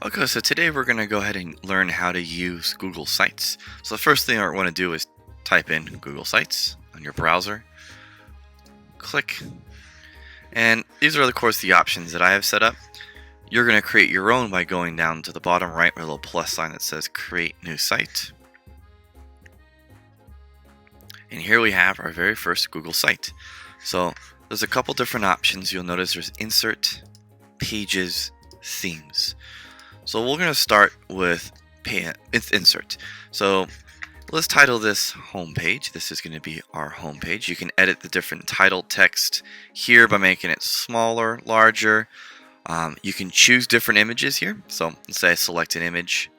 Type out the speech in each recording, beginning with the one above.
Okay, so today we're going to go ahead and learn how to use Google Sites. So the first thing I want to do is type in Google Sites on your browser. Click. And these are, of course, the options that I have set up. You're going to create your own by going down to the bottom right where a little plus sign that says Create New Site. And here we have our very first Google site. So there's a couple different options. You'll notice there's Insert, Pages, Themes. So we're going to start with Insert. So let's title this Homepage. This is going to be our homepage. You can edit the different title text here by making it smaller, larger. You can choose different images here. So let's say I select an image.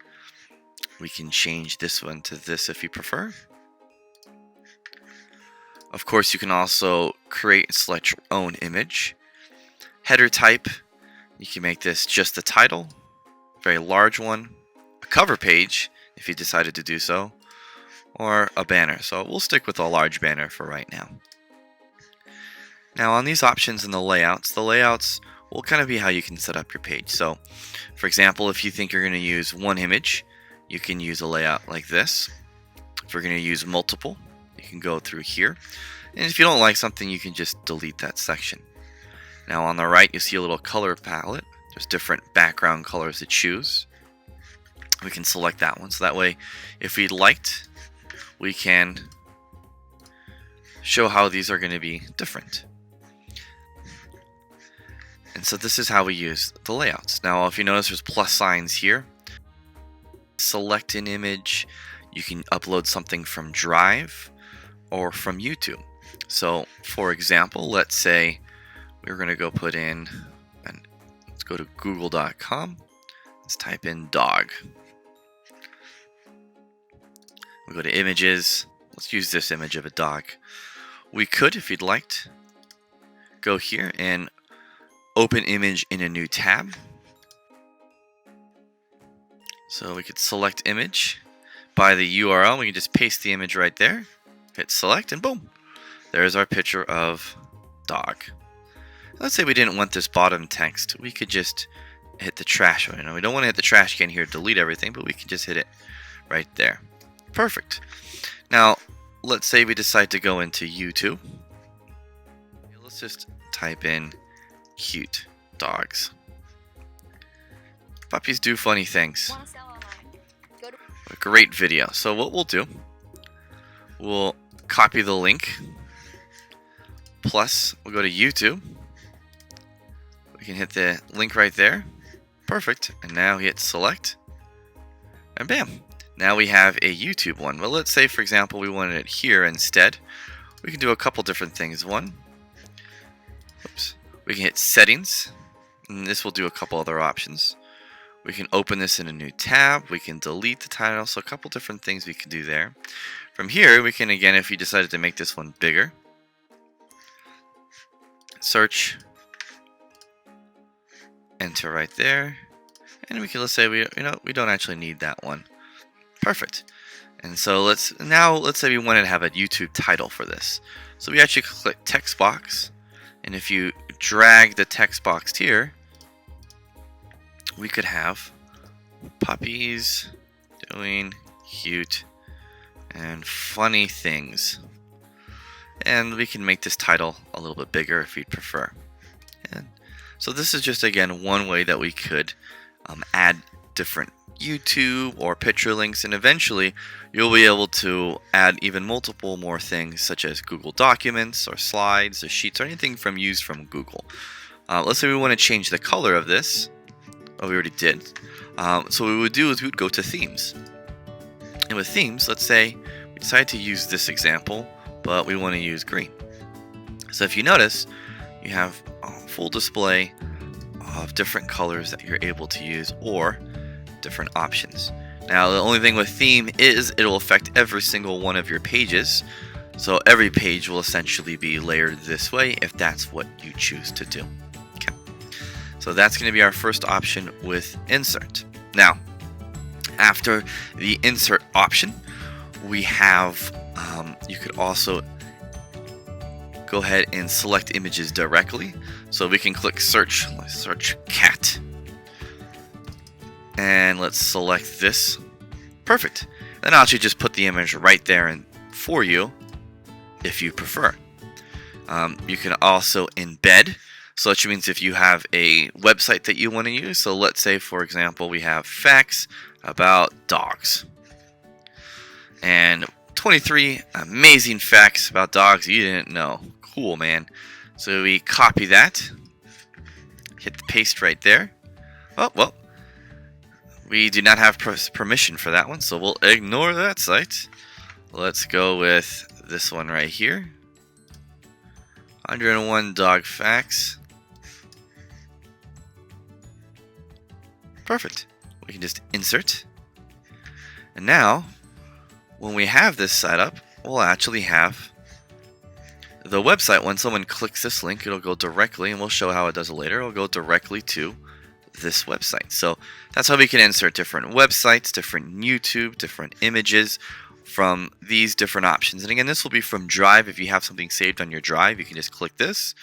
We can change this one to this if you prefer. Of course, you can also create and select your own image. Header type, you can make this just the title, very large one, a cover page if you decided to do so, or a banner. So we'll stick with a large banner for right now. Now on these options in the layouts will kind of be how you can set up your page. So for example, if you think you're going to use one image, you can use a layout like this. If you're going to use multiple, you can go through here. And if you don't like something, you can just delete that section. Now on the right, you see a little color palette. There's different background colors to choose. We can select that one. So that way, if we liked, we can show how these are going to be different. And so this is how we use the layouts. Now, if you notice, there's plus signs here. Select an image. You can upload something from Drive or from YouTube. So, for example, let's say we're going to go put in, and let's go to google.com. Let's type in dog. We go to images. Let's use this image of a dog. We could, if you'd liked, go here and open image in a new tab. So we could select image by the URL. We can just paste the image right there. Hit select and boom. There's our picture of dog. Let's say we didn't want this bottom text. We could just hit the trash. We don't want to hit the trash can here, delete everything, but we can just hit it right there. Perfect. Now, let's say we decide to go into YouTube. Let's just type in cute dogs. Puppies do funny things. A great video. So what we'll do, we'll copy the link. Plus, we'll go to YouTube. We can hit the link right there. Perfect. And now hit select. And bam. Now we have a YouTube one. Well, let's say, for example, we wanted it here instead. We can do a couple different things. One, we can hit settings. And this will do a couple other options. We can open this in a new tab. We can delete the title. So a couple different things we can do there. From here, we can, again, if you decided to make this one bigger, search, enter right there, and we can, let's say we don't actually need that one. Perfect. And so let's say we wanted to have a YouTube title for this. So we actually click text box, and if you drag the text box here, we could have puppies doing cute and funny things. And we can make this title a little bit bigger if you'd prefer. And so this is just, again, one way that we could add different YouTube or picture links, and eventually you'll be able to add even multiple more things such as Google Documents or slides or sheets or anything used from Google. Let's say we want to change the color of this. Oh, we already did. So what we would do is we would go to themes. And with themes, let's say we decide to use this example, but we want to use green. So if you notice, you have a full display of different colors that you're able to use or different options. Now, the only thing with theme is it'll affect every single one of your pages. So every page will essentially be layered this way if that's what you choose to do. Okay. So that's going to be our first option with insert. Now, after the insert option, we have you could also go ahead and select images directly. So we can click search. Let's search cat. And let's select this. Perfect. Then I'll actually just put the image right there and for you if you prefer. You can also embed. So that means if you have a website that you want to use. So let's say, for example, we have facts about dogs. And 23 amazing facts about dogs you didn't know. Cool, man. So we copy that. Hit the paste right there. Oh, well. We do not have permission for that one, so we'll ignore that site. Let's go with this one right here. 101 dog facts. Perfect. We can just insert. And now, when we have this set up, we'll actually have the website. When someone clicks this link, it'll go directly, and we'll show how it does it later. It'll go directly to this website. So that's how we can insert different websites, different YouTube, different images from these different options. And again, this will be from Drive. If you have something saved on your Drive, you can just click this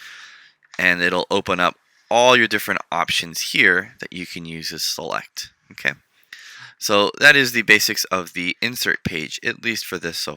and it'll open up all your different options here that you can use as select. Okay, so that is the basics of the insert page, at least for this so